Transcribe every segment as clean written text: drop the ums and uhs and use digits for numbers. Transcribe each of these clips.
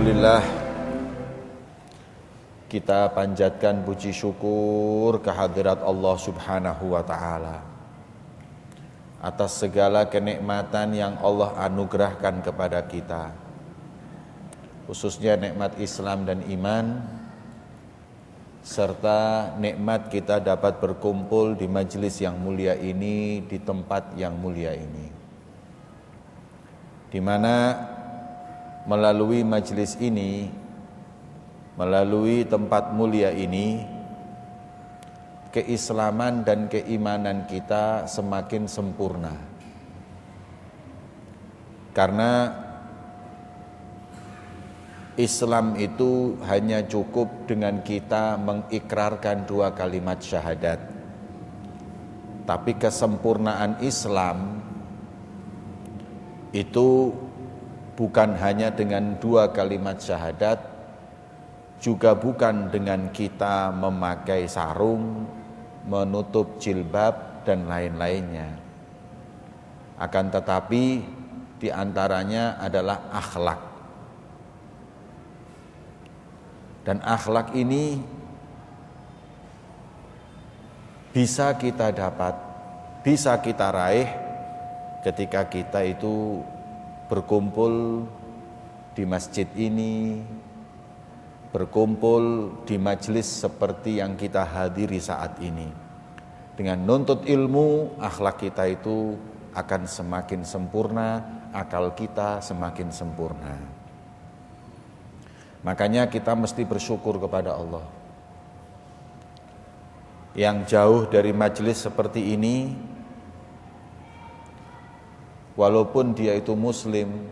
Alhamdulillah, kita panjatkan puji syukur kehadirat Allah Subhanahu wa Ta'ala atas segala kenikmatan yang Allah anugerahkan kepada kita, khususnya nikmat Islam dan iman, serta nikmat kita dapat berkumpul di majelis yang mulia ini, di tempat yang mulia ini, di mana melalui majelis ini, melalui tempat mulia ini, keislaman dan keimanan kita semakin sempurna. Karena Islam itu hanya cukup dengan kita mengikrarkan 2 kalimat syahadat. Tapi kesempurnaan Islam itu bukan hanya dengan 2 kalimat syahadat, juga bukan dengan kita memakai sarung, menutup jilbab, dan lain-lainnya. Akan tetapi di antaranya adalah akhlak. Dan akhlak ini bisa kita dapat, bisa kita raih ketika kita itu berkumpul di masjid ini, berkumpul di majelis seperti yang kita hadiri saat ini. Dengan nuntut ilmu, akhlak kita itu akan semakin sempurna, akal kita semakin sempurna. Makanya kita mesti bersyukur kepada Allah. Yang jauh dari majelis seperti ini, walaupun dia itu muslim,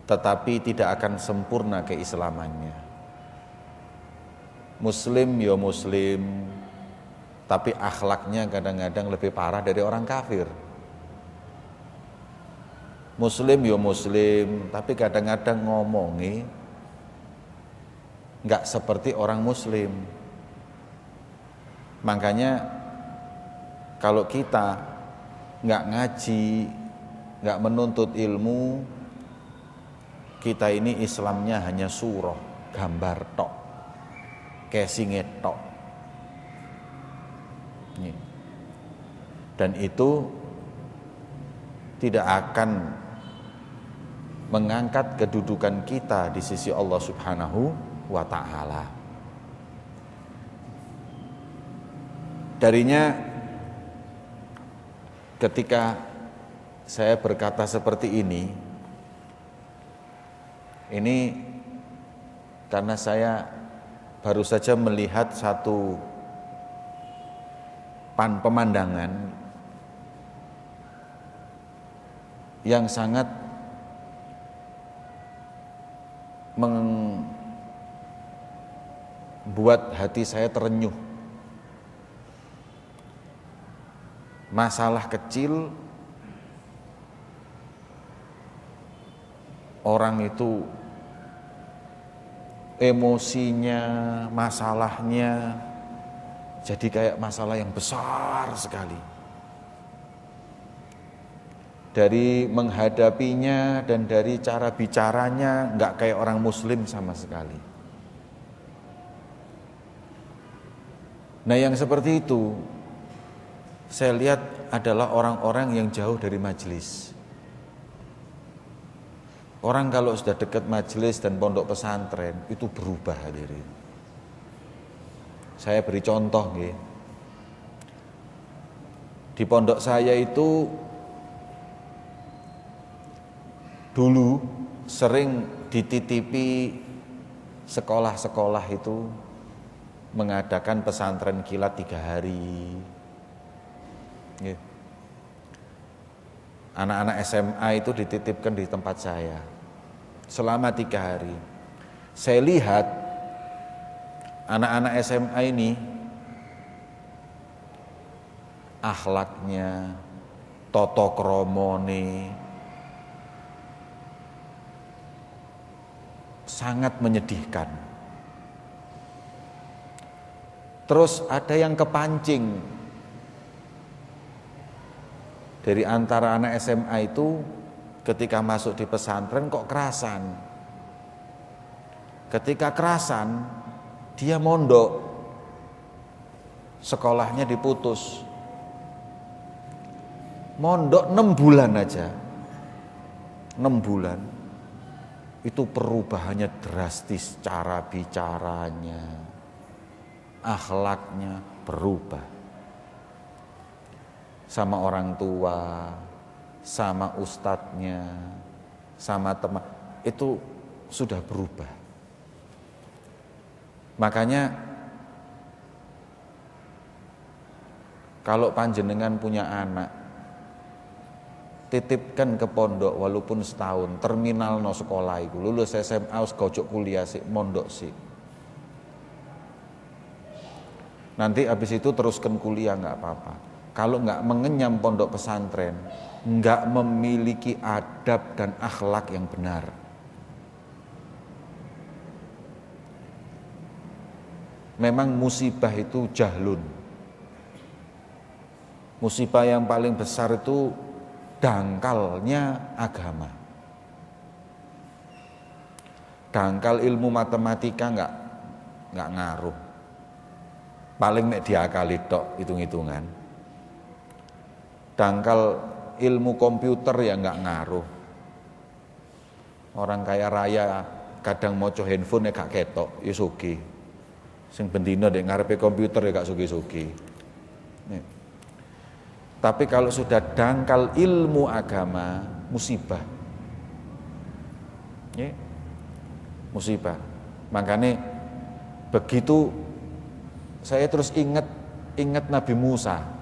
tetapi tidak akan sempurna keislamannya. Muslim ya muslim, tapi akhlaknya kadang-kadang lebih parah dari orang kafir. Muslim ya muslim, tapi kadang-kadang ngomongnya enggak seperti orang muslim. Makanya kalau kita enggak ngaji, enggak menuntut ilmu, kita ini Islamnya hanya surah, gambar tok, casing tok. Dan itu tidak akan mengangkat kedudukan kita di sisi Allah Subhanahu wa Ta'ala. Darinya ketika saya berkata seperti ini karena saya baru saja melihat satu pemandangan yang sangat membuat hati saya terenyuh. Masalah kecil, orang itu emosinya, masalahnya jadi kayak masalah yang besar sekali. Dari menghadapinya dan dari cara bicaranya enggak kayak orang muslim sama sekali. Nah, yang seperti itu saya lihat adalah orang-orang yang jauh dari majelis. Orang kalau sudah dekat majelis dan pondok pesantren itu berubah hadirin. Saya beri contoh nggih. Di pondok saya itu dulu sering dititipi sekolah-sekolah itu mengadakan pesantren kilat 3 hari. Anak-anak SMA itu dititipkan di tempat saya selama 3 hari. Saya lihat anak-anak SMA ini akhlaknya, tata kramane sangat menyedihkan. Terus ada yang kepancing. Dari antara anak SMA itu ketika masuk di pesantren kok kerasan. Ketika kerasan, dia mondok, sekolahnya diputus. Mondok 6 bulan aja, 6 bulan, itu perubahannya drastis, cara bicaranya, akhlaknya berubah. Sama orang tua, sama ustadznya, sama teman, itu sudah berubah. Makanya kalau panjenengan punya anak, titipkan ke pondok walaupun setahun, terminal no sekolah itu, lulus SMA us gojok kuliah sih, mondok sih. Nanti habis itu teruskan kuliah nggak apa-apa. Kalau nggak mengenyam pondok pesantren, nggak memiliki adab dan akhlak yang benar. Memang musibah itu jahlun. Musibah yang paling besar itu dangkalnya agama. Dangkal ilmu matematika nggak ngaruh. Paling nek diakali tok hitung-hitungan. Dangkal ilmu komputer ya nggak ngaruh. Orang kaya raya kadang moco handphone gak ketok, ya sugih. Sing bendina dek ngarepe komputer ya gak sugih-sugih. Tapi kalau sudah dangkal ilmu agama, musibah. Musibah. Makanya begitu saya terus ingat Nabi Musa.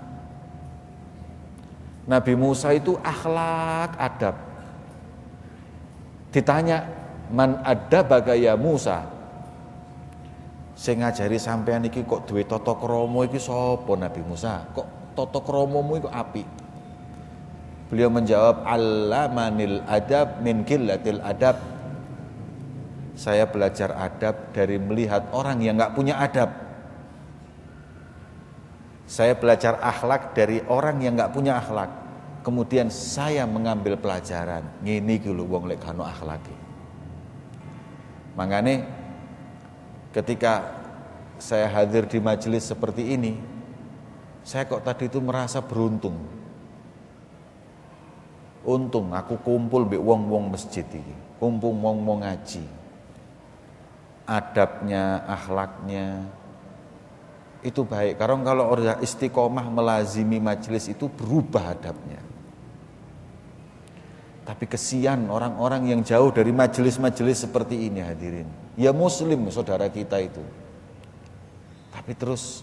Nabi Musa itu akhlak, adab. Ditanya, man adabaka ya Musa? Sing ngajari sampean iki kok duwe tata krama iki sapa Nabi Musa? Kok tata kramamu iku apik? Beliau menjawab, allamanil adab min qillatil adab. Saya belajar adab dari melihat orang yang enggak punya adab. Saya belajar akhlak dari orang yang enggak punya akhlak. Kemudian saya mengambil pelajaran. Ngene iki lho wong lek gak ono akhlake. Makanya ketika saya hadir di majelis seperti ini, saya kok tadi itu merasa beruntung. Untung aku kumpul mbek wong-wong masjid iki, kumpul wong-wong ngaji. Adabnya, akhlaknya itu baik. Karena kalau orang istiqomah melazimi majelis itu berubah adabnya. Tapi kesian orang-orang yang jauh dari majelis-majelis seperti ini hadirin. Ya muslim saudara kita itu. Tapi terus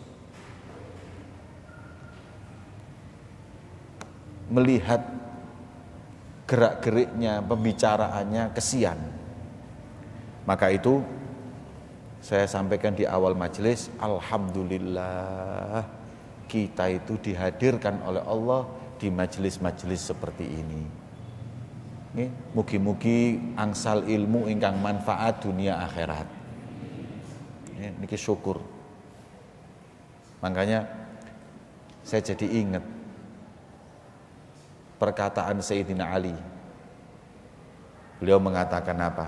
melihat gerak-geriknya, pembicaraannya kesian. Maka itu saya sampaikan di awal majelis, alhamdulillah kita itu dihadirkan oleh Allah di majelis-majelis seperti ini. Mugi-mugi angsal ilmu ingkang manfaat dunia akhirat. Niki syukur. Makanya saya jadi ingat perkataan Sayyidina Ali. Beliau mengatakan apa?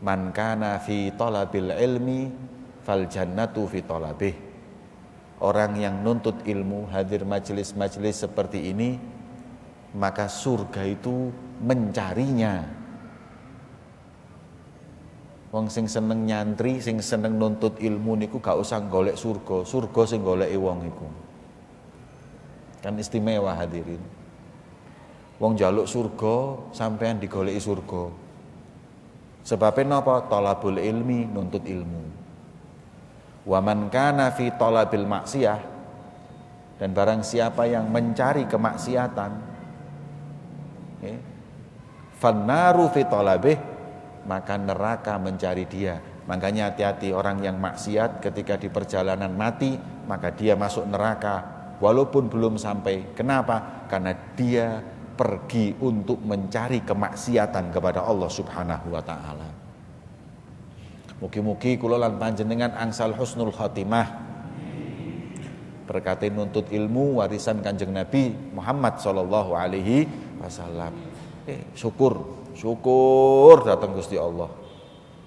Man kana fi talabil ilmi fal jannatu fi talabih. Orang yang nuntut ilmu hadir majelis-majelis seperti ini, maka surga itu mencarinya. Wong sing seneng nyantri, sing seneng nuntut ilmu niku gak usah golek surga, surga sing goleki wong iku. Kan istimewa hadirin. Wong njaluk surga sampean digoleki surga. Sebabnya napa? Talabul ilmi, nuntut ilmu. Wa man kana fi talabil maksiyah, dan barang siapa yang mencari kemaksiatan, fannaru fi talabih, maka neraka mencari dia. Makanya hati-hati orang yang maksiat ketika di perjalanan mati, maka dia masuk neraka walaupun belum sampai. Kenapa? Karena dia pergi untuk mencari kemaksiatan kepada Allah Subhanahu wa taala. Mugi-mugi kula lan panjenengan angsal husnul khotimah. Berkati nuntut ilmu warisan Kanjeng Nabi Muhammad sallallahu alaihi wasallam. Syukur datang Gusti Allah.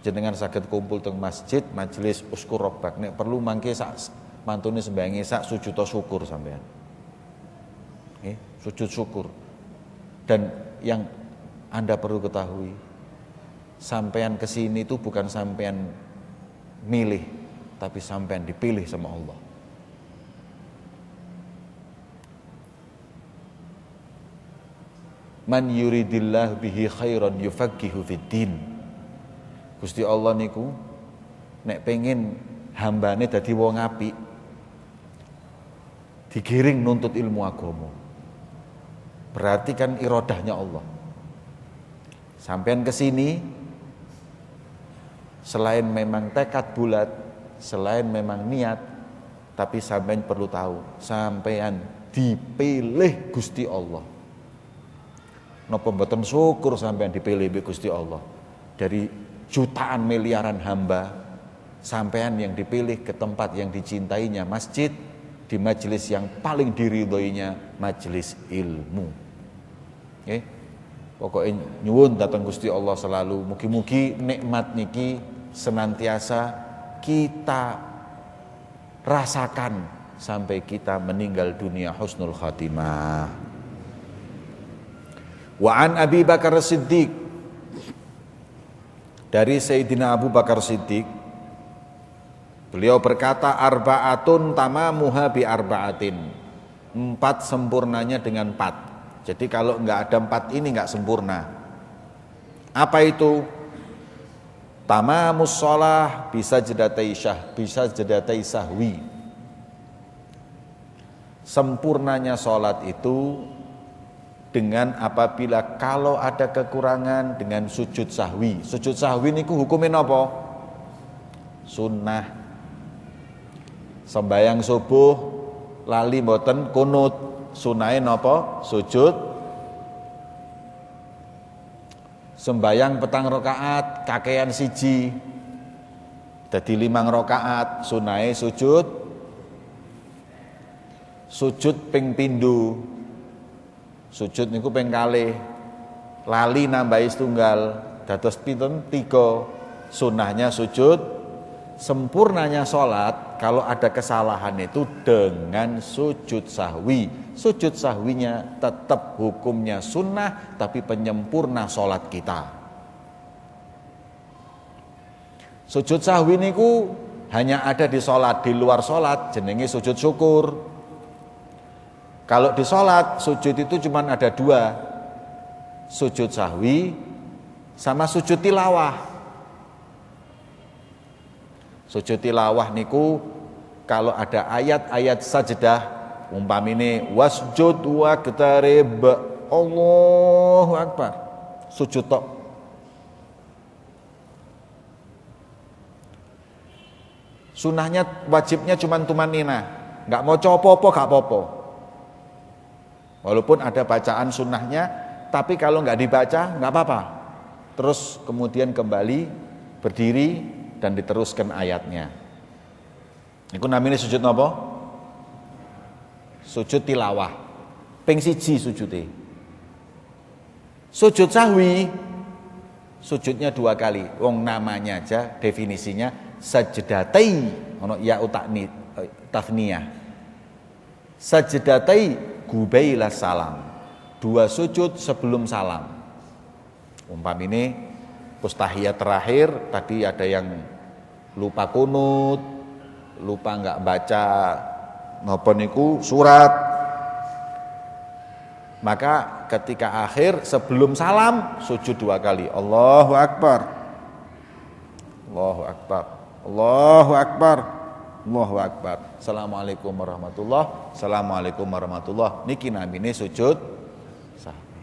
Jenengan saged kumpul teng masjid majelis uskur robbak, nek perlu mangke sak mantune sembayange sak sujud syukur sampean. Sujud syukur. Dan yang Anda perlu ketahui, sampean kesini itu bukan sampean milih, tapi sampean dipilih sama Allah. Man yuridillah bihi khairan yufaqihu fiddin. Gusti Allah niku nek pengen hambane dadi wong apik, digiring nuntut ilmu agama. Berarti kan irodahnya Allah. Sampean kesini selain memang tekad bulat, selain memang niat, tapi sampean perlu tahu, sampean dipilih Gusti Allah. Napa mboten syukur sampean dipilih Gusti Allah. Dari jutaan miliaran hamba, sampean yang dipilih ke tempat yang dicintainya masjid, di majelis yang paling diridhoinya majelis ilmu. Pokoknya nyuwun datang Gusti Allah selalu, mugi-mugi nikmat niki senantiasa kita rasakan sampai kita meninggal dunia husnul khatimah. Wa an Abi Bakar Siddiq, dari Sayyidina Abu Bakar Siddiq, beliau berkata, arba'atun tamamuha bi arba'atin. 4 sempurnanya dengan 4. Jadi kalau enggak ada 4 ini enggak sempurna. Apa itu? Tamamus shalah bisa jadatai sahwi. Sempurnanya salat itu dengan apabila kalau ada kekurangan dengan sujud sahwi. Sujud sahwi niku hukumnya napa? Sunnah. Sembayang subuh lali mboten kunut, sunahe napa? Sujud. Sembayang petang rakaat kakean siji dadi 5 rakaat, sunahe sujud. Sujud ping pindho. Sujud niku ping kalih, lali nambahi setunggal dados pinten 3, sunahnya sujud. Sempurnanya sholat kalau ada kesalahan itu dengan sujud sahwi. Sujud sahwinya tetap hukumnya sunnah, tapi penyempurna sholat kita. Sujud sahwi niku hanya ada di sholat, di luar sholat jenenge sujud syukur. Kalau di sholat, sujud itu cuma ada 2, sujud sahwi sama sujud tilawah. Sujud tilawah niku kalau ada ayat-ayat sajdah, umpamine wasjud waqtarib, Allahu Akbar, sujud tok. Sunahnya, wajibnya cuma tumanina, nggak mau apa-apa, gak apa-apa. Walaupun ada bacaan sunnahnya, tapi kalau nggak dibaca nggak apa-apa. Terus kemudian kembali berdiri dan diteruskan ayatnya. Iku namanya sujud napa? Sujud tilawah. Ping 1 sujude. Sujud sahwi, sujudnya 2 kali. Wong namanya aja definisinya sajdatai, ono ya utakni tafniyah. Sajdatai gubaila salam, 2 sujud sebelum salam. Umpamine tahiyat terakhir tadi ada yang lupa kunut, lupa enggak baca napa niku surat, maka ketika akhir sebelum salam sujud 2 kali. Allahu Akbar, Allahu Akbar, Allahu Akbar, Allahu Akbar. Assalamualaikum warahmatullahi, Assalamualaikum warahmatullahi. Niki namine sujud sahwi.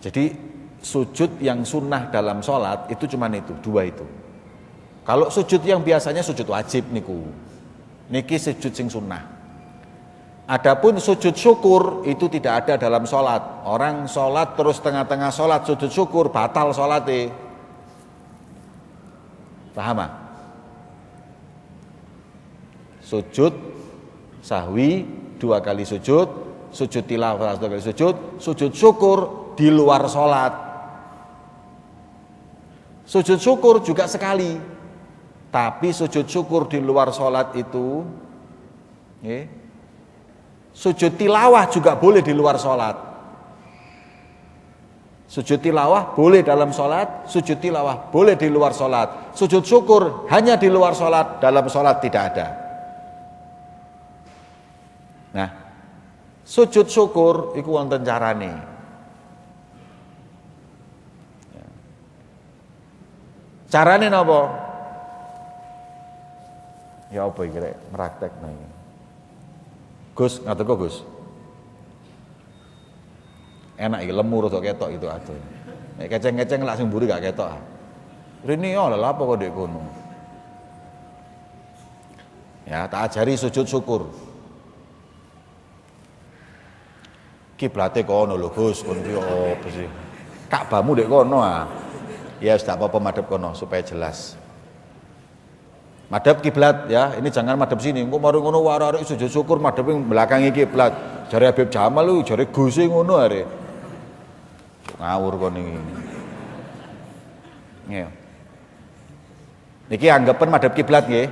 Jadi sujud yang sunnah dalam sholat itu cuman itu, 2 itu. Kalau sujud yang biasanya sujud wajib niku, niki sujud sing sunnah. Adapun sujud syukur itu tidak ada dalam sholat. Orang sholat terus tengah-tengah sholat sujud syukur, batal sholatnya. Paham? Sujud sahwi 2 kali sujud, sujud tilawah satu kali sujud syukur di luar sholat. Sujud syukur juga sekali. Tapi sujud syukur di luar sholat itu, sujud tilawah juga boleh di luar sholat. Sujud tilawah boleh dalam sholat, sujud tilawah boleh di luar sholat. Sujud syukur hanya di luar sholat, dalam sholat tidak ada. Nah, sujud syukur iku wonten carane. Carane napa? Ya apa iki rek praktekno iki. Gus, ngaten kok Gus. Enak iki lemur rada ketok itu adoh. Nek keceng-keceng langsung mburi gak ketok. Rene yo lha apa kok ndek kono. Ya, tak ajari sujud syukur. Kiblate kono lho Gus, kono ki opo sih? Ka'bahmu ndek kono ah. Ya wis tak apa-apa madhep kono supaya jelas. Madhep kiblat ya, ini jangan madhep sini. Engko mari ngono arek sujud syukur madhep ing belakangi kiblat. Jare Habib Jamal lu jare Guse ngono arek. Ngawur kon iki. Nggih. Niki anggapan madhep kiblat nggih.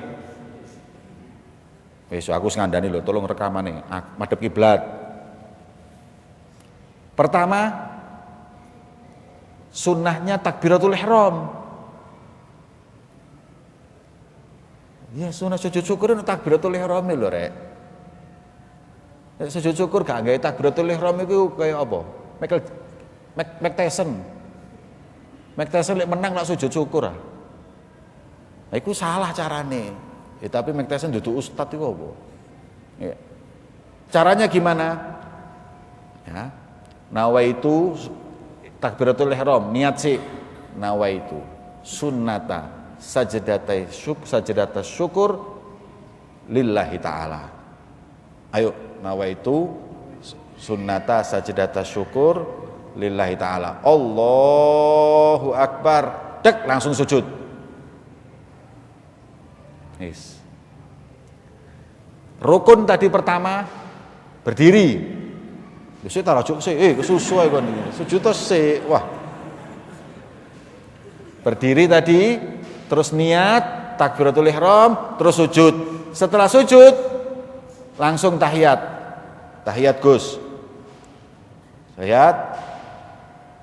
Wis aku ngandani lho, tolong rekamane. Madhep kiblat. Pertama, sunnahnya takbiratul ihram. Ya sunnah sujud syukur itu takbiratul ihram lho rek. Sujud syukur gak gawe takbiratul ihram iku kaya apa? Mike Tyson lek menang lak sujud syukur ah. Nah, iku salah carane. Ya, tapi Mike Tyson dudu ustad iku apa? Ya. Caranya gimana? Ya. Nawaitu takbiratul ihram, niat sih. Nawaitu sunnata sajdatas syukur lillahi ta'ala. Ayo, nawaitu sunnata sajdatas syukur lillahi ta'ala. Allahu akbar. Dek langsung sujud. Yes. Rukun tadi pertama berdiri. Wis tak rajuk sik, kesusu ae kon iki. Sujud to sik. Wah. Berdiri tadi, terus niat takbiratul ihram, terus sujud. Setelah sujud langsung tahiyat. Tahiyat Gus. Tahiyat.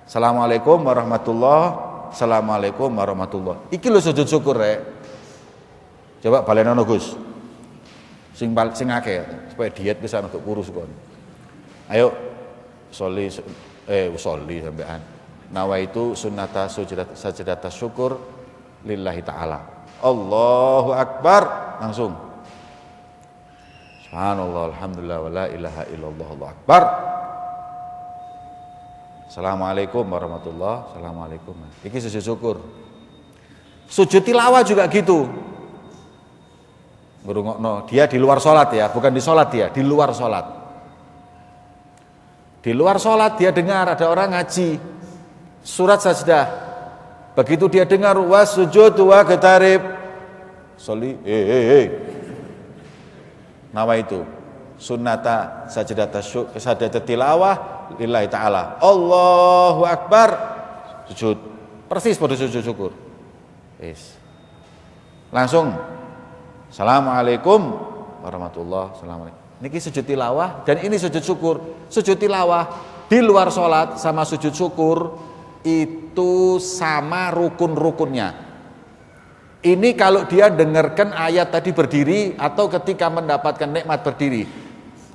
Assalamualaikum warahmatullahi. Assalamualaikum warahmatullahi. Iki lho sujud syukur rek. Coba balenono Gus. Sing akeh supaya diet bisa untuk kurus kon. Ayo sholli sampean. Nawaitu sunnata sajdatas syukur lillahi ta'ala. Allahu akbar. Langsung. Subhanallah alhamdulillah wa la ilaha illallah Allahu akbar. Assalamualaikum warahmatullahi. Assalamualaikum. Iki sujud syukur. Sujud tilawah juga gitu. Ngrungokno, dia di luar sholat ya, bukan di sholat dia, di luar sholat. Di luar sholat dia dengar ada orang ngaji surat sajdah. Begitu dia dengar wasujud wa qatarib. Sholli Nawa itu sunnata sajdatat tilawah lillahi ta'ala. Allahu akbar. Sujud. Persis pada sujud syukur. Yes. Langsung Assalamualaikum warahmatullahi wabarakatuh. Niki sujud tilawah dan ini sujud syukur. Sujud tilawah di luar sholat sama sujud syukur itu sama rukun-rukunnya. Ini kalau dia dengarkan ayat tadi berdiri atau ketika mendapatkan nikmat berdiri.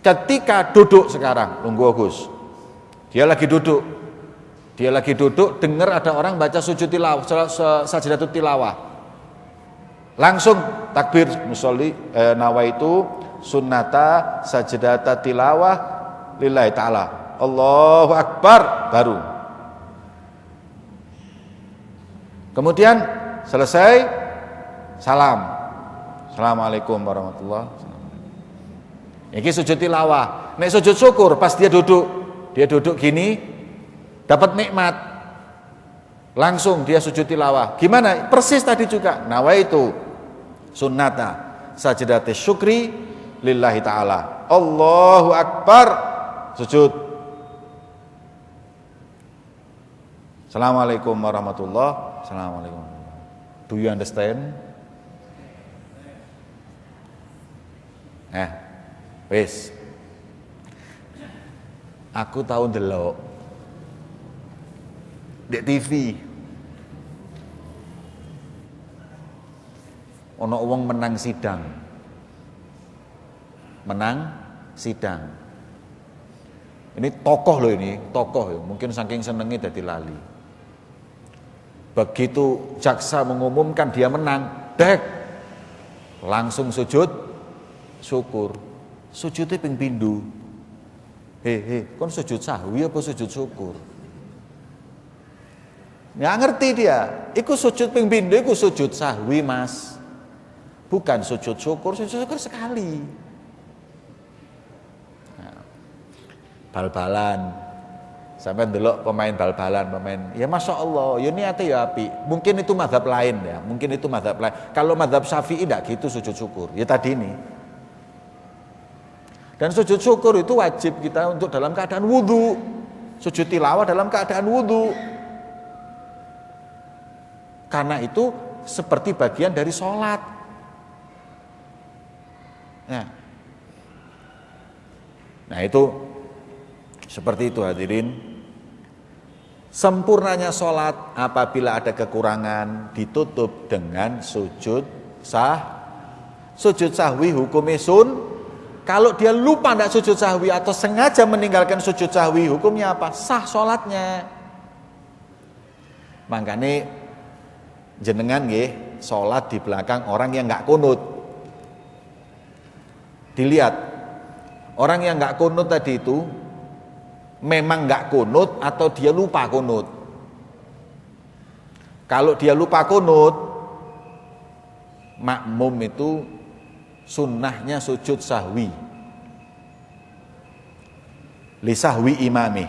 Ketika duduk sekarang, nunggu Agus. Dia lagi duduk. Dengar ada orang baca sujud tilawah, sajdatul tilawah. Langsung takbir musolli nawaitu sunnata sajdata tilawah lillahi ta'ala. Allahu akbar baru. Kemudian selesai salam. Assalamualaikum warahmatullahi wabarakatuh. Ini sujud tilawah. Nek sujud syukur pas dia duduk gini dapat nikmat. Langsung dia sujud tilawah. Gimana? Persis tadi juga. Nawaitu sunnata sajdati syukri lillahi ta'ala. Allahu akbar. sujud. Assalamualaikum warahmatullahi. Assalamualaikum. Do you understand? Wis. Aku tahu ndelok di TV. Ono wong menang sidang. Ini tokoh loh, mungkin saking senengnya dadi lali. Begitu jaksa mengumumkan dia menang, langsung sujud syukur. Sujudnya ping pindho. Kon sujud sahwi apa sujud syukur? Nggak ngerti dia. Iku sujud ping pindho iku sujud sahwi, Mas. Bukan sujud syukur sekali. Bal-balan. Sampai ndelok pemain bal-balan, ya Masya Allah, ya niatnya ya api. Mungkin itu mazhab lain ya, Kalau mazhab Syafi'i tidak gitu sujud syukur. Ya tadi ini. Dan sujud syukur itu wajib kita untuk dalam keadaan wudu. Sujud tilawah dalam keadaan wudu. Karena itu seperti bagian dari sholat. Nah itu seperti itu hadirin. Sempurnanya sholat apabila ada kekurangan ditutup dengan sujud sahwi hukumnya Kalau dia lupa tidak sujud sahwi atau sengaja meninggalkan sujud sahwi, hukumnya apa? Sah sholatnya. Makanya jenengan nggih sholat di belakang orang yang nggak kunut. Dilihat orang yang nggak kunut tadi itu memang nggak kunut atau dia lupa kunut. Kalau dia lupa kunut, makmum itu sunnahnya sujud sahwi li sahwi imami.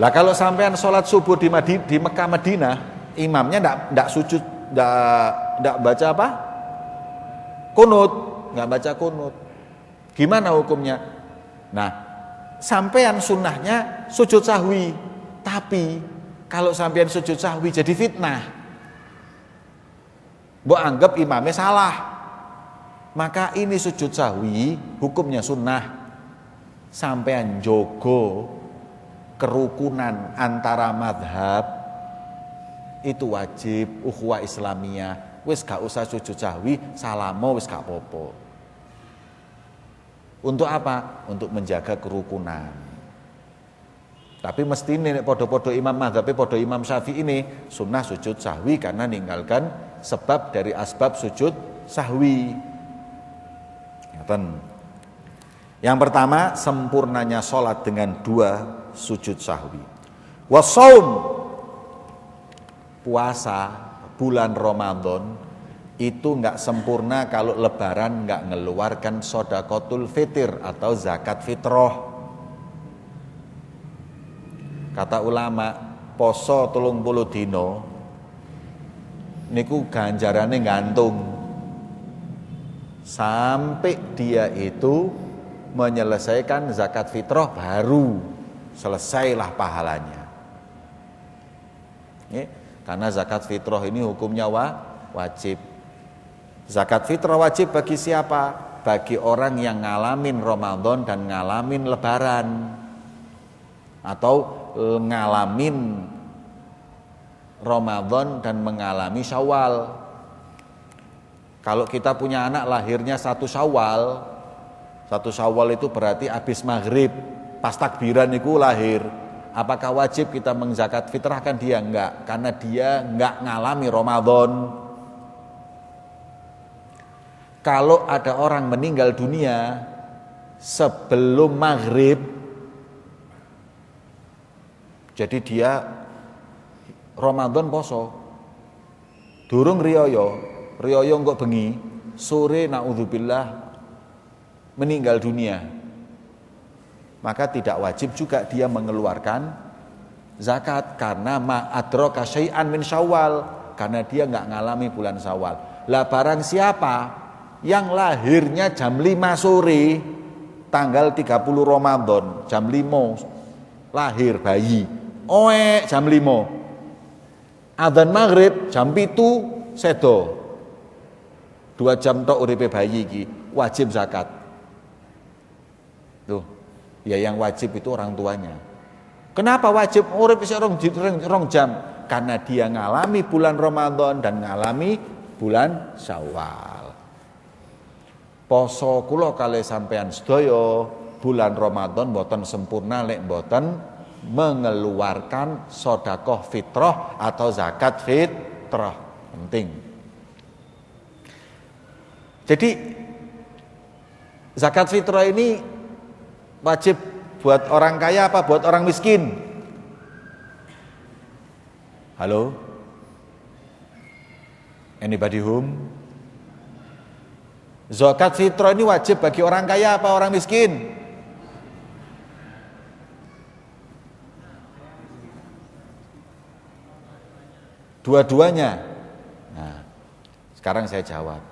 Lah kalau sampean sholat subuh di Mekah Madinah, imamnya ndak sujud, ndak baca apa? Kunut, nggak baca kunut. Gimana hukumnya? Nah, sampean sunnahnya sujud sahwi, tapi kalau sampean sujud sahwi jadi fitnah. Mbok anggap imamnya salah. Maka ini sujud sahwi hukumnya sunnah. Sampean jogo kerukunan antara madhab itu wajib, ukhuwah Islamiyah. Wis gak usah sujud sahwi, salamo wis gak apa-apa. Untuk apa? Untuk menjaga kerukunan. Tapi mesti nek podo-podo imam madhabe podo imam Syafi'i ini sunnah sujud sahwi karena ninggalkan sebab dari asbab sujud sahwi. Yang pertama, sempurnanya sholat dengan 2 sujud sahwi. Wasaum, puasa bulan Ramadan itu enggak sempurna kalau lebaran enggak ngeluarkan shadaqatul fitr atau zakat fitrah. Kata ulama, poso 30 dino niku ganjarane gantung sampai dia itu menyelesaikan zakat fitrah, baru selesailah pahalanya. Karena zakat fitrah ini hukumnya wajib. Zakat fitrah wajib bagi siapa? Bagi orang yang ngalamin Ramadan dan ngalamin lebaran, atau ngalamin Ramadan dan mengalami Syawal. Kalau kita punya anak lahirnya 1 Syawal itu berarti habis maghrib, pas takbiran itu lahir. Apakah wajib kita mengzakat fitrahkan dia? Enggak, karena dia enggak ngalami Ramadan. Kalau ada orang meninggal dunia sebelum maghrib, jadi dia Ramadan poso, durung riyoyo enggak bengi, sore naudzubillah meninggal dunia, maka tidak wajib juga dia mengeluarkan zakat karena ma'adraka syai'an min Syawal, karena dia enggak ngalami bulan Syawal. Lah barang siapa yang lahirnya jam 5 sore tanggal 30 Ramadan, jam 5 lahir bayi, jam 5 adzan maghrib jam 7 sedo, 2 jam tok uripe bayi iki, wajib zakat. Tuh, ya yang wajib itu orang tuanya. Kenapa wajib urip isih rong jam? Karena dia ngalami bulan Ramadan dan ngalami bulan Syawal. Poso kula kalih sampean sedaya bulan Ramadan boten sempurna lek boten mengeluarkan sedekah fitrah atau zakat fitrah. Penting. Jadi zakat fitrah ini wajib buat orang kaya apa buat orang miskin? Halo? Anybody home? Zakat fitrah ini wajib bagi orang kaya apa orang miskin? Dua-duanya. Nah, sekarang saya jawab.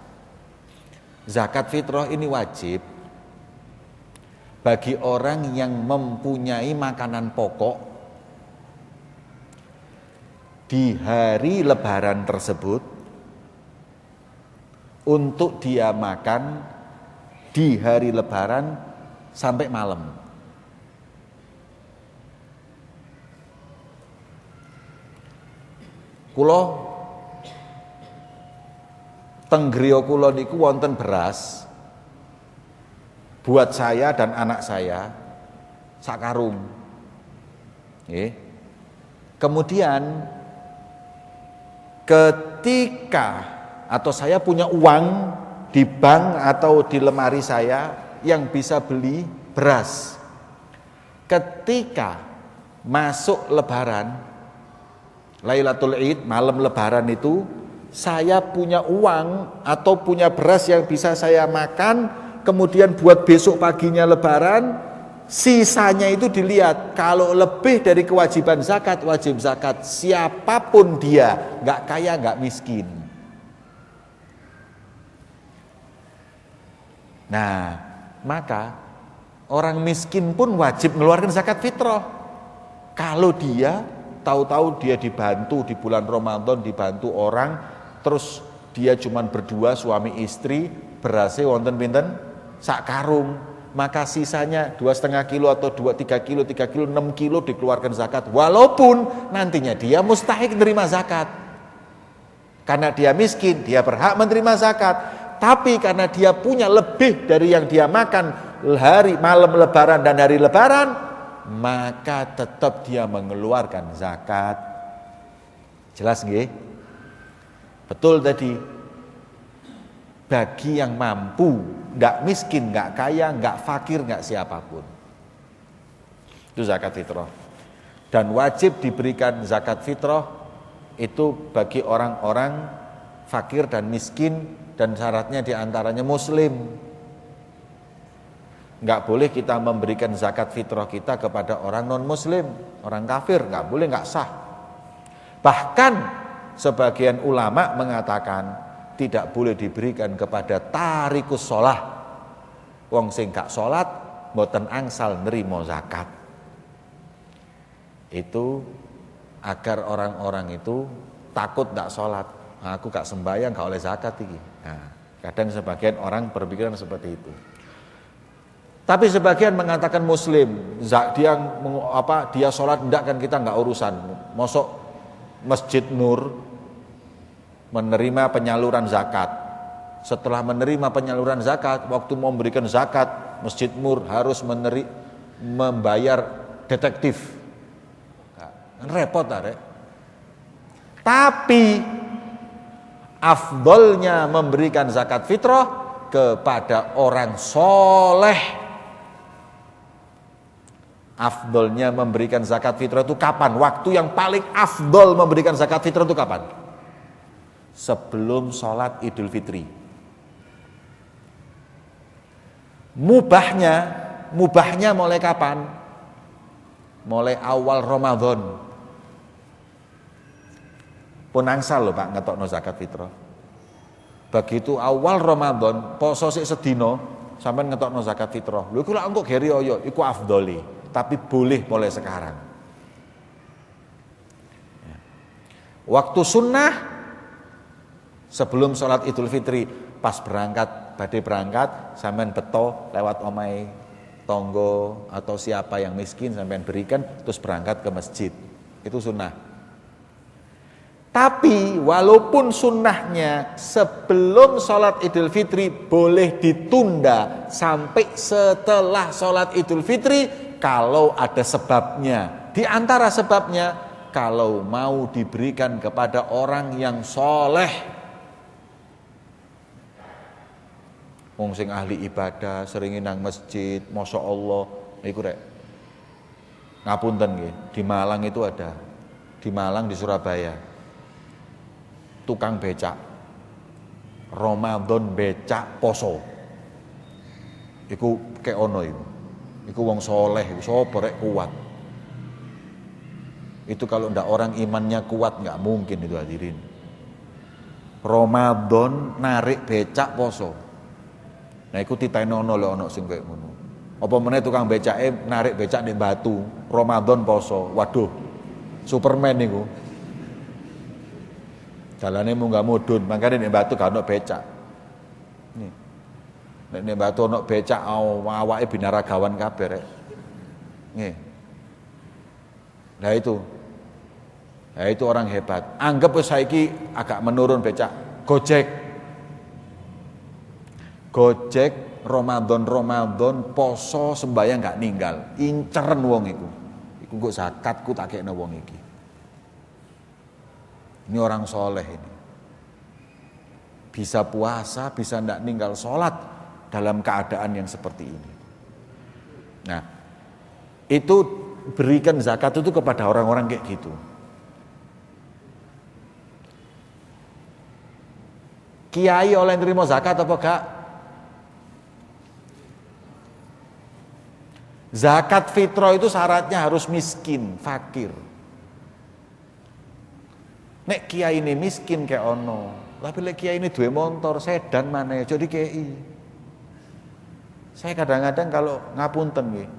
Zakat fitrah ini wajib bagi orang yang mempunyai makanan pokok di hari lebaran tersebut untuk dia makan di hari lebaran sampai malam. Kula teng griya kula niku wonten beras buat saya dan anak saya sak karung. Nggih. Kemudian ketika atau saya punya uang di bank atau di lemari saya yang bisa beli beras. Ketika masuk lebaran, Lailatul Id, malam lebaran itu, saya punya uang atau punya beras yang bisa saya makan, kemudian buat besok paginya lebaran, sisanya itu dilihat. Kalau lebih dari kewajiban zakat, wajib zakat. Siapapun dia, gak kaya, gak miskin. Nah, maka orang miskin pun wajib mengeluarkan zakat fitrah. Kalau dia tahu-tahu dia dibantu di bulan Ramadan, dibantu orang, terus dia cuman berdua suami istri, berasnya wonten pinten sak karung, maka sisanya 2,5 kilo atau 3 kilo 6 kilo dikeluarkan zakat, walaupun nantinya dia mustahik menerima zakat. Karena dia miskin, dia berhak menerima zakat. Tapi karena dia punya lebih dari yang dia makan hari malam lebaran dan hari lebaran, maka tetap dia mengeluarkan zakat. Jelas nggih? Betul tadi. Bagi yang mampu, enggak miskin, enggak kaya, enggak fakir, enggak siapapun. Itu zakat fitrah. Dan wajib diberikan zakat fitrah itu bagi orang-orang fakir dan miskin, dan syaratnya diantaranya muslim. Enggak boleh kita memberikan zakat fitrah kita kepada orang non muslim, orang kafir, enggak boleh, enggak sah. Bahkan sebagian ulama mengatakan tidak boleh diberikan kepada tarikus sholah, wong sing gak sholat mboten angsal nerimo zakat. Itu agar orang-orang itu takut gak sholat, aku gak sembahyang gak oleh zakat iki. Nah, kadang sebagian orang berpikiran seperti itu. Tapi sebagian mengatakan muslim, dia sholat enggak kan kita enggak urusan. Mosok Masjid Nur menerima penyaluran zakat. Setelah menerima penyaluran zakat, waktu mau memberikan zakat, Masjid Nur harus membayar detektif. Kan repot arek. Tapi afdolnya memberikan zakat fitrah kepada orang soleh. Afdolnya memberikan zakat fitrah itu kapan? Waktu yang paling afdol memberikan zakat fitrah itu kapan? Sebelum sholat Idul Fitri. Mubahnya mulai kapan? Mulai awal Ramadan. Pun angsal loh Pak ngetokno zakat fitrah. Begitu awal Ramadan, poso sik sedina, sampean ngetokno zakat fitrah. Lho iku lak engko geri oyo, iku afdoli, tapi boleh mulai sekarang. Waktu sunnah sebelum sholat Idul Fitri, pas badhe berangkat, sampean beto lewat omahe tonggo atau siapa yang miskin sampean berikan, terus berangkat ke masjid. Itu sunnah. Tapi walaupun sunnahnya sebelum sholat Idul Fitri boleh ditunda sampai setelah sholat Idul Fitri kalau ada sebabnya. Di antara sebabnya kalau mau diberikan kepada orang yang soleh, wong sing ahli ibadah, sering nang masjid, masya Allah, iku rek. Ngapunten nggih, di Malang itu ada, di Malang di Surabaya. Tukang becak Ramadan becak poso iku kek ono iku wong soleh sapa rek kuat itu. Kalau ndak orang imannya kuat nggak mungkin itu hadirin. Ramadan narik becak poso, nah iku titenono lho ono sing kaya ngono. Apa meneh tukang becake narik becak ning Batu Ramadan poso, waduh Superman niku. Dalane munggah mudhun, mangkane nek Batu gak ono becak. Nek Batu ono becak awake binaragawan kabeh rek. Nggih. Nah itu orang hebat. Anggap wis saiki agak menurun becak. Gojek Ramadan poso sembahyang gak ninggal. Inceren wong iku. Iku kok zakatku tak kekno wong iki. Ini orang soleh ini. Bisa puasa, bisa tidak ninggal sholat dalam keadaan yang seperti ini. Nah, itu berikan zakat itu kepada orang-orang kayak gitu. Kiai oleh nerima zakat apa gak? Zakat fitrah itu syaratnya harus miskin, fakir. Nek kiai ini miskin kayak ono, tapi lek kiai ini duwe motor sedan mana jadi kiai. Saya kadang-kadang kalau ngapunten nggih,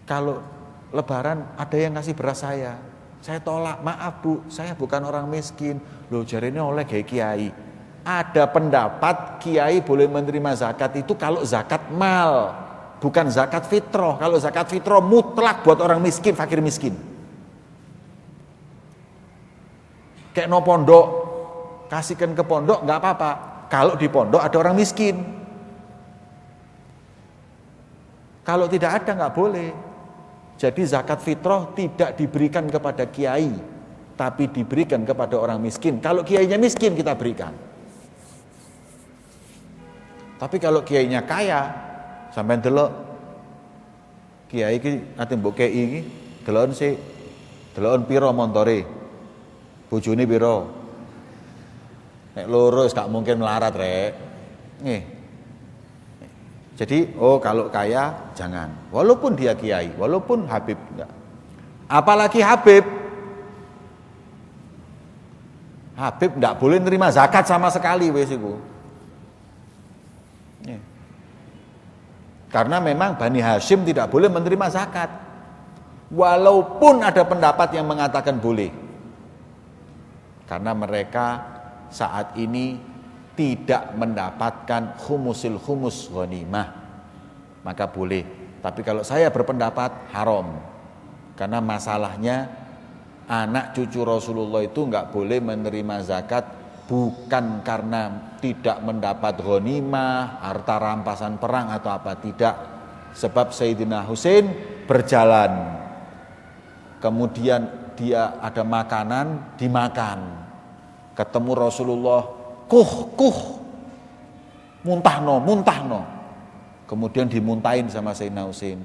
kalau lebaran ada yang ngasih beras saya tolak, maaf Bu, saya bukan orang miskin. Loh jarene oleh kiai. Ada pendapat kiai boleh menerima zakat itu kalau zakat mal, bukan zakat fitrah. Kalau zakat fitrah mutlak buat orang miskin, fakir miskin. Kayak no pondok, kasihkan ke pondok nggak apa-apa. Kalau di pondok ada orang miskin. Kalau tidak ada nggak boleh. Jadi zakat fitrah tidak diberikan kepada kiai, tapi diberikan kepada orang miskin. Kalau kiainya miskin kita berikan. Tapi kalau kiainya kaya, sampai delok kiai iki ate mbok kei iki, delokon sik, delokon piro montore. Bojone piro? Nek loro wis gak mungkin melarat, rek. Nggih. Jadi, kalau kaya jangan. Walaupun dia kiai, walaupun Habib enggak. Apalagi Habib. Habib enggak boleh nerima zakat sama sekali wis iku. Karena memang Bani Hashim tidak boleh menerima zakat. Walaupun ada pendapat yang mengatakan boleh. Karena mereka saat ini tidak mendapatkan khumusil khumus ghanimah, maka boleh. Tapi kalau saya berpendapat haram. Karena masalahnya anak cucu Rasulullah itu enggak boleh menerima zakat bukan karena tidak mendapat ghanimah, harta rampasan perang atau apa, tidak. Sebab Sayyidina Husain berjalan, kemudian dia ada makanan, dimakan. Ketemu Rasulullah, muntahno. Kemudian dimuntahin sama Sayyidina Husain.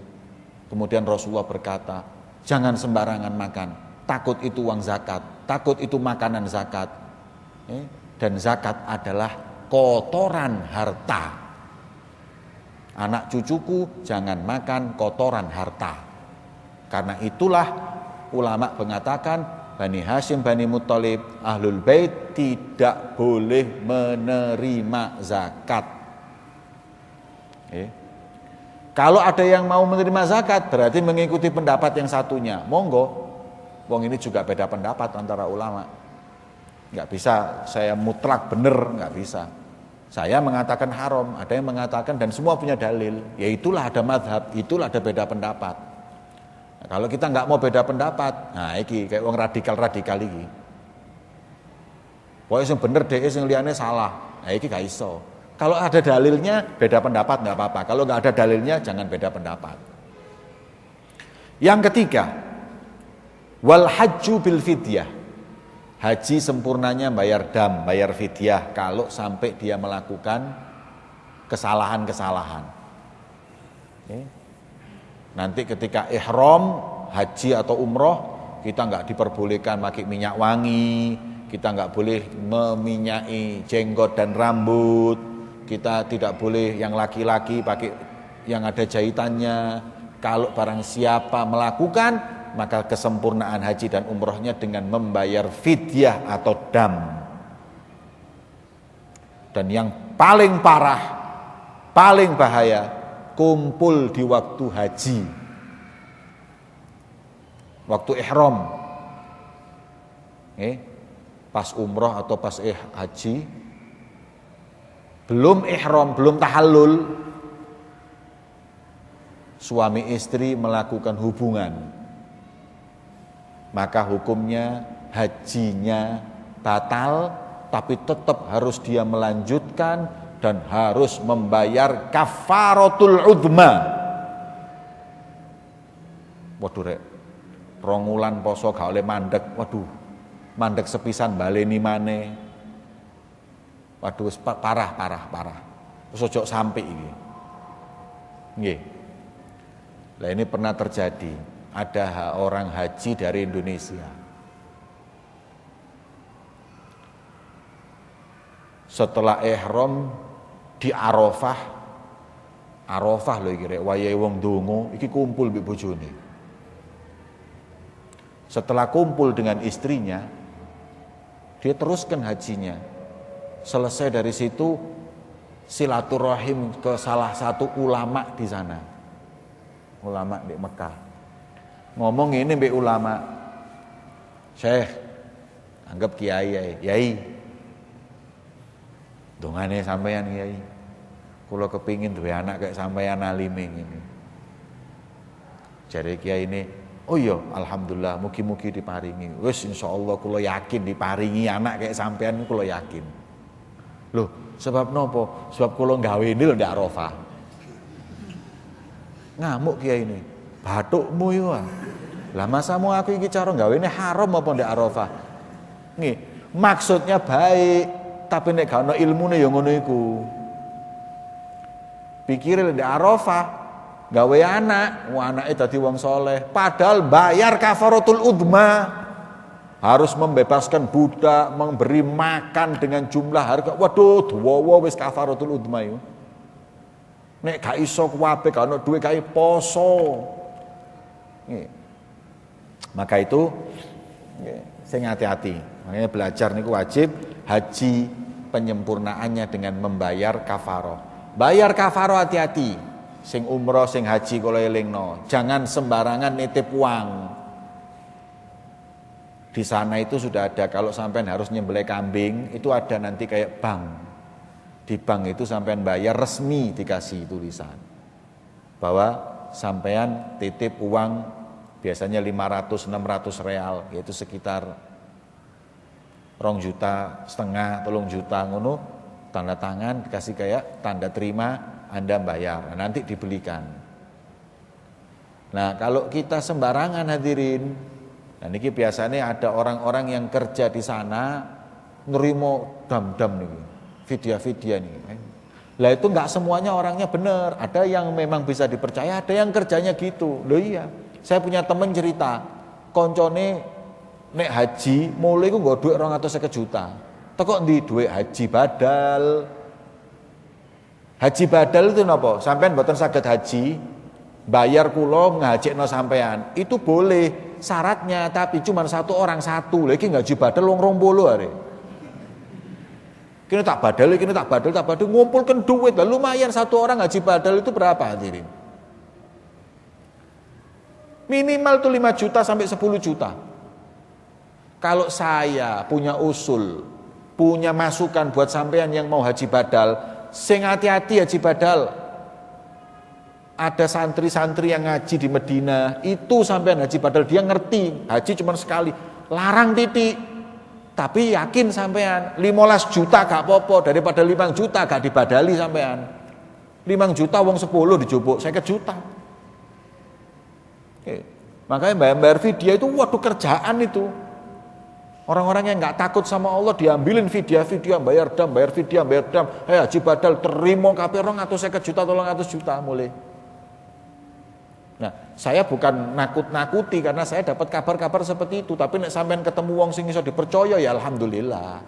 Kemudian Rasulullah berkata, jangan sembarangan makan, takut itu uang zakat, takut itu makanan zakat. Dan zakat adalah kotoran harta. Anak cucuku jangan makan kotoran harta. Karena itulah ulama mengatakan Bani Hashim, Bani Muthalib, Ahlul Bait tidak boleh menerima zakat. Kalau ada yang mau menerima zakat berarti mengikuti pendapat yang satunya. Monggo. Wong ini juga beda pendapat antara ulama. Enggak bisa saya mutlak benar, enggak bisa. Saya mengatakan haram, ada yang mengatakan, dan semua punya dalil. Ya itulah ada madhab, itulah ada beda pendapat. Nah, kalau kita enggak mau beda pendapat, nah iki kayak wong radikal-radikal iki. Pokoke sing bener dhek sing liyane salah. Nah iki gak iso. Kalau ada dalilnya beda pendapat enggak apa-apa. Kalau enggak ada dalilnya jangan beda pendapat. Yang ketiga, wal hajju bil fidyah. Haji sempurnanya bayar dam, bayar fidyah kalau sampai dia melakukan kesalahan-kesalahan. Nanti ketika ihram haji atau umroh kita nggak diperbolehkan pakai minyak wangi, kita nggak boleh meminyai jenggot dan rambut, kita tidak boleh yang laki-laki pakai yang ada jahitannya. Kalau barang siapa melakukan, maka kesempurnaan haji dan umrohnya dengan membayar fidyah atau dam. Dan yang paling parah, paling bahaya, kumpul di waktu haji, waktu ihram, pas umroh atau pas haji, belum ihram, belum tahallul, suami istri melakukan hubungan, maka hukumnya hajinya batal, tapi tetap harus dia melanjutkan dan harus membayar kafaratul udma. Waduh rek, 2 wulan poso gak oleh mandek, waduh mandek sepisan baleni maneh. Waduh parah. Terus ojo sampai iki. Nggih. Lah ini pernah terjadi. Ada orang haji dari Indonesia. Setelah ihram di Arafah lho iki rek, wayahe wong donga, iki kumpul mbek bojone. Setelah kumpul dengan istrinya, dia teruskan hajinya. Selesai dari situ silaturahim ke salah satu ulama di sana. Ulama di Mekah. Ngomong ini mbek ulama, Syekh, anggap kiai, yai, dongane sampeyan kiai, kula kepingin duwe anak kayak sampeyan alime ngene. Jare kiai ini, oh iya, alhamdulillah, mugi-mugi diparingi. Wis insyaallah kula yakin diparingi anak kayak sampeyan, kula yakin. Loh, sebab nopo? Sebab kula gawe ini lho ndak Arafah. Ngamuk kiai ini. Bathukmu yo. Lah masamu aku iki cara gawene haram apa ndak Arafah? Nggih, maksudnya baik, tapi nek gak ono ilmune ya ngono iku. Pikire ndak Arafah gawe anak, anake dadi wong soleh, padahal bayar kafaratul udma. Harus membebaskan budak, memberi makan dengan jumlah harga. Waduh, duwowo wis kafaratul udma yo. Nek gak iso kuwabe gak ono duwe kae poso. Maka itu saya hati-hati. Makanya belajar niku wajib, haji penyempurnaannya dengan membayar kafaroh. Bayar kafaroh hati-hati. Sing umroh, sing haji kula elingno. Jangan sembarangan nitip uang. Di sana itu sudah ada, kalau sampean harus nyembelih kambing, itu ada nanti kayak bank. Di bank itu sampean bayar resmi dikasih tulisan bahwa sampean titip uang biasanya 500-600 real, yaitu sekitar 2,5 juta, 3 juta ngono, tanda tangan dikasih kayak tanda terima Anda bayar, nanti dibelikan. Nah kalau kita sembarangan hadirin, nah niki biasanya ada orang-orang yang kerja di sana nerimo dam-dam nih, vidya-vidya nih. Lah itu nggak semuanya orangnya benar, ada yang memang bisa dipercaya, ada yang kerjanya gitu. Loh iya. Saya punya temen cerita, koncone nek haji mulai ku nggo dhuwit 250 juta. Teko ndi dhuwit haji badal. Haji badal itu napa? Sampean mboten saged haji, bayar kula ngajekno sampean. Itu boleh. syaratnya, tapi cuma satu orang satu. Lagi ngaji badal wong 20 are. Kini tak badal, ngumpulkan duit lah, lumayan satu orang ngaji badal itu berapa hadirin? Minimal tuh 5 juta sampai 10 juta. Kalau saya punya usul, punya masukan buat sampean yang mau haji badal, sing hati-hati haji badal. Ada santri-santri yang ngaji di Medina, itu sampean haji badal dia ngerti, haji cuma sekali, larang titik. Tapi yakin sampean 15 juta gak popo daripada 5 juta gak dibadali sampean. 5 juta wong 10 dijupuk 50 juta. Oke. Makanya bayar vidya itu waduh kerjaan itu. Orang-orang yang gak takut sama Allah diambilin vidya bayar dam. Haji badal terima kabeh 250 juta 300 juta mulai. Nah, saya bukan nakut-nakuti karena saya dapat kabar-kabar seperti itu, tapi nek sampean ketemu wong sing iso dipercaya ya alhamdulillah.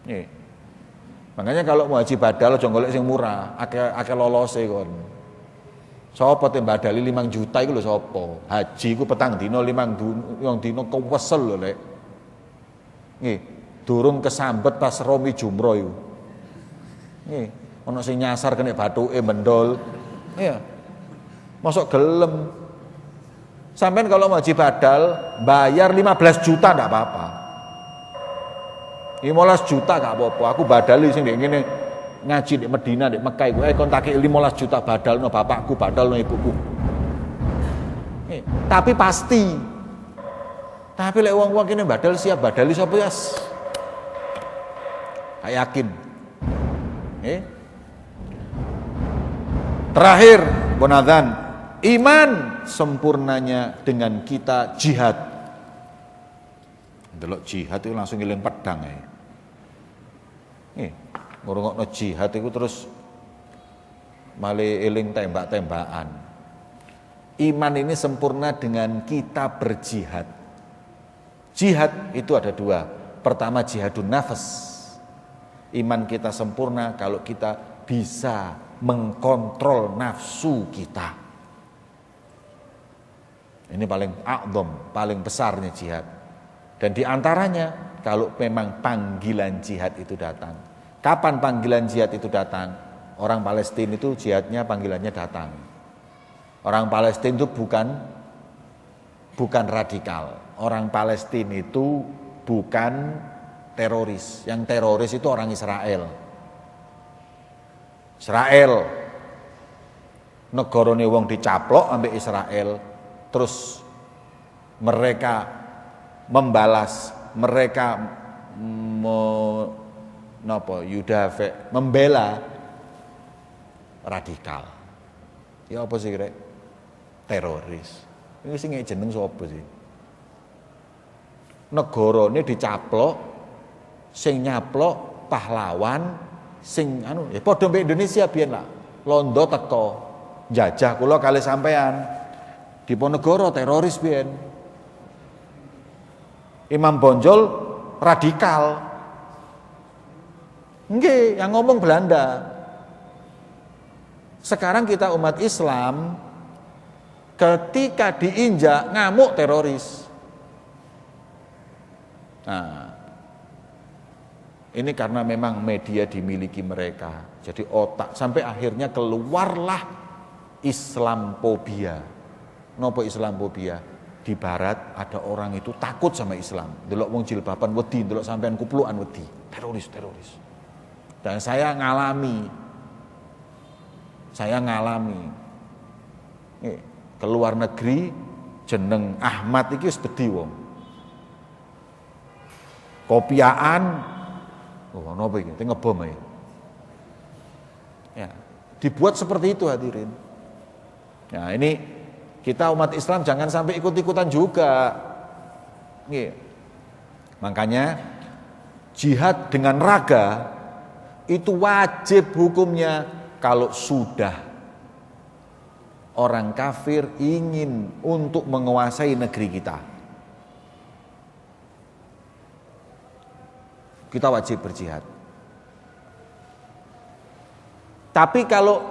Nih. Makanya kalau mau haji badal aja golek sing murah, akeh lolose kon. Sapa te badali 5 juta iku lho sapa? Haji ku petang dina 5 dina kewesel lho lek. Nggih, durung kesambet pas romi jumroh iku. Nggih, ana sing nyasar kena bathuke mendol. Iya. Masuk gelem. Sampean kalau mau haji badal bayar 15 juta enggak apa-apa. 15 juta enggak apa-apa. Aku badali sing ngene ngaji di Medina di Mekah iku kon tak 15 juta badalno bapakku, badalno ibuku. Tapi pasti. Tapi lek wong-wong kene badal siap badali sapa ya? Yakin. Terakhir, bonadzan. Iman sempurnanya dengan kita jihad. Delok jihad itu langsung ngiling pedang ya. Ngurungokno jihad itu terus malih eling tembak-tembakan. Iman ini sempurna dengan kita berjihad. Jihad itu ada 2. Pertama jihadun nafas. Iman kita sempurna kalau kita bisa mengkontrol nafsu kita. Ini paling a'dham, paling besarnya jihad. Dan diantaranya kalau memang panggilan jihad itu datang. Kapan panggilan jihad itu datang? Orang Palestina itu jihadnya panggilannya datang. Orang Palestina itu bukan radikal. Orang Palestina itu bukan teroris. Yang teroris itu orang Israel. Negarane wong dicaplok ambek Israel. Terus mereka membalas, mereka membela radikal. Ya apa sih kira? Teroris. Ini sing jeneng sapa sih? Negarane dicaplok, sing nyaplok pahlawan, sing ya padha mbek Indonesia biyen lah. Londo teko jajah kula kali sampean. Diponegoro teroris biyen. Imam Bonjol radikal. Nggih, yang ngomong Belanda. Sekarang kita umat Islam ketika diinjak ngamuk teroris. Nah, ini karena memang media dimiliki mereka. Jadi otak sampai akhirnya keluarlah Islamophobia. Nopo Islamophobia? Di barat ada orang itu takut sama Islam. Delok wong jilbaban wedi, delok sampean kuplukan wedi. Teroris. Dan saya ngalami. Keluar negeri jeneng Ahmad iki wis bedi wong. Kopiaan. Oh, napa iki? Ngebom ae. Ya, dibuat seperti itu hadirin. Nah, ini kita umat Islam jangan sampai ikut-ikutan juga. Makanya jihad dengan raga itu wajib hukumnya kalau sudah orang kafir ingin untuk menguasai negeri kita. Kita wajib berjihad. Tapi kalau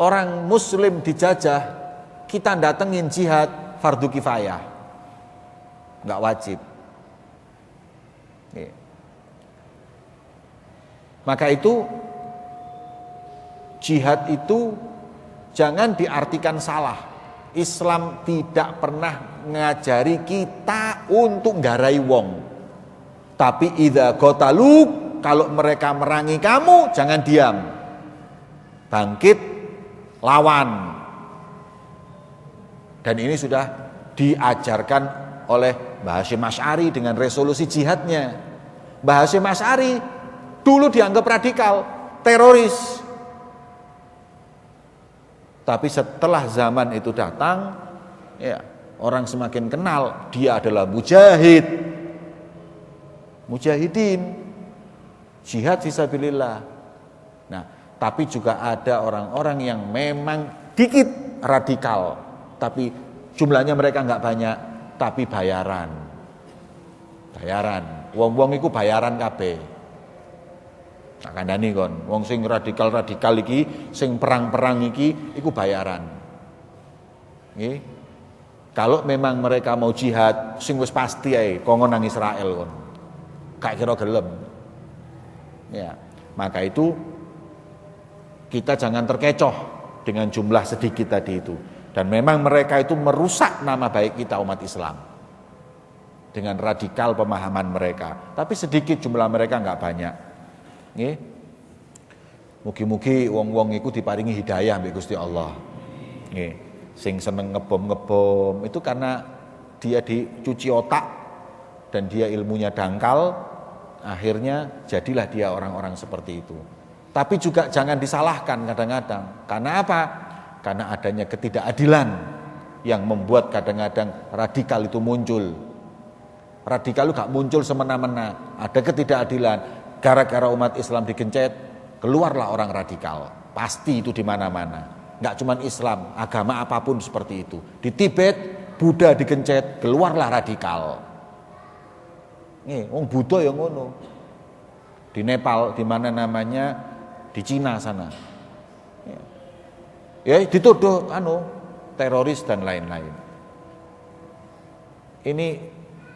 orang muslim dijajah, kita datengin jihad fardu kifayah, nggak wajib. Maka itu jihad itu jangan diartikan salah. Islam tidak pernah ngajari kita untuk nggarai wong. Tapi idza qatalu, kalau mereka merangi kamu, jangan diam. Bangkit, lawan. Dan ini sudah diajarkan oleh Mbah Hasyim Asy'ari dengan resolusi jihadnya. Mbah Hasyim Asy'ari dulu dianggap radikal, teroris. Tapi setelah zaman itu datang, ya, orang semakin kenal dia adalah mujahid. Mujahidin, jihad fisabilillah. Nah, tapi juga ada orang-orang yang memang dikit radikal, tapi jumlahnya mereka enggak banyak, tapi bayaran. Bayaran. Wong-wong iku bayaran kabeh. Tak kandhani kon, wong sing radikal-radikal iki, sing perang-perang iki iku bayaran. Nggih. Kalau memang mereka mau jihad, sing wis pasti ae kongkon nang Israel kon. Gak kira gelem. Ya, maka itu kita jangan terkecoh dengan jumlah sedikit tadi itu. Dan memang mereka itu merusak nama baik kita umat Islam dengan radikal pemahaman mereka. Tapi sedikit jumlah mereka enggak banyak. Nggih. Mugi-mugi wong-wong iku diparingi hidayah mbek Gusti Allah. Nggih. Sing seneng ngebom-ngebom itu karena dia dicuci otak dan dia ilmunya dangkal, akhirnya jadilah dia orang-orang seperti itu. Tapi juga jangan disalahkan kadang-kadang. Karena apa? Karena adanya ketidakadilan yang membuat kadang-kadang radikal itu muncul. Radikal itu gak muncul semena-mena. Ada ketidakadilan. Gara-gara umat Islam digencet, keluarlah orang radikal. Pasti itu di mana-mana. Enggak cuma Islam, agama apapun seperti itu. Di Tibet, Buddha digencet, keluarlah radikal. Nih, wong Buddha yang ngono. Di Nepal, di mana namanya, di Cina sana. Ya, dituduh teroris dan lain-lain. Ini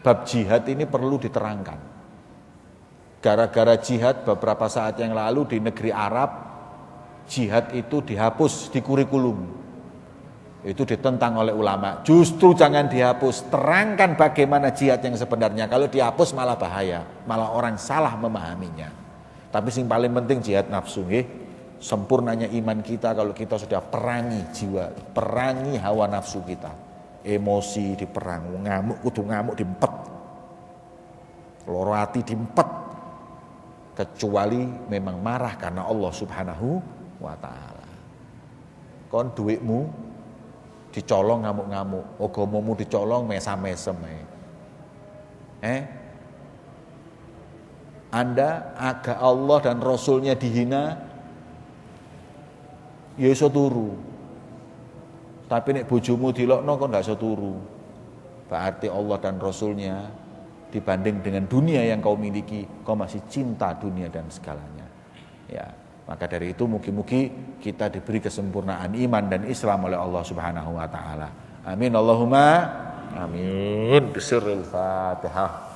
bab jihad ini perlu diterangkan. Gara-gara jihad beberapa saat yang lalu di negeri Arab, jihad itu dihapus di kurikulum. Itu ditentang oleh ulama. Justru jangan dihapus, terangkan bagaimana jihad yang sebenarnya. Kalau dihapus malah bahaya, malah orang salah memahaminya. Tapi yang paling penting jihad nafsu, nggih. Sempurnanya iman kita kalau kita sudah perangi jiwa, perangi hawa nafsu kita. Emosi diperang, ngamuk kudu ngamuk diempet. Loro ati diempet. Kecuali memang marah karena Allah Subhanahu wa ta'ala. Kon duitmu dicolong ngamuk-ngamuk, agamamu dicolong mesam-mesem. Anda agak Allah dan Rasulnya dihina, ya iso turu. Tapi nek bojomu dilokno kok ndak iso turu. Berarti Allah dan Rasulnya dibanding dengan dunia yang kau miliki, kau masih cinta dunia dan segalanya. Ya, maka dari itu mugi-mugi kita diberi kesempurnaan iman dan Islam oleh Allah Subhanahu wa taala. Amin Allahumma amin. Bismillahirrahmanirrahim. Fatihah.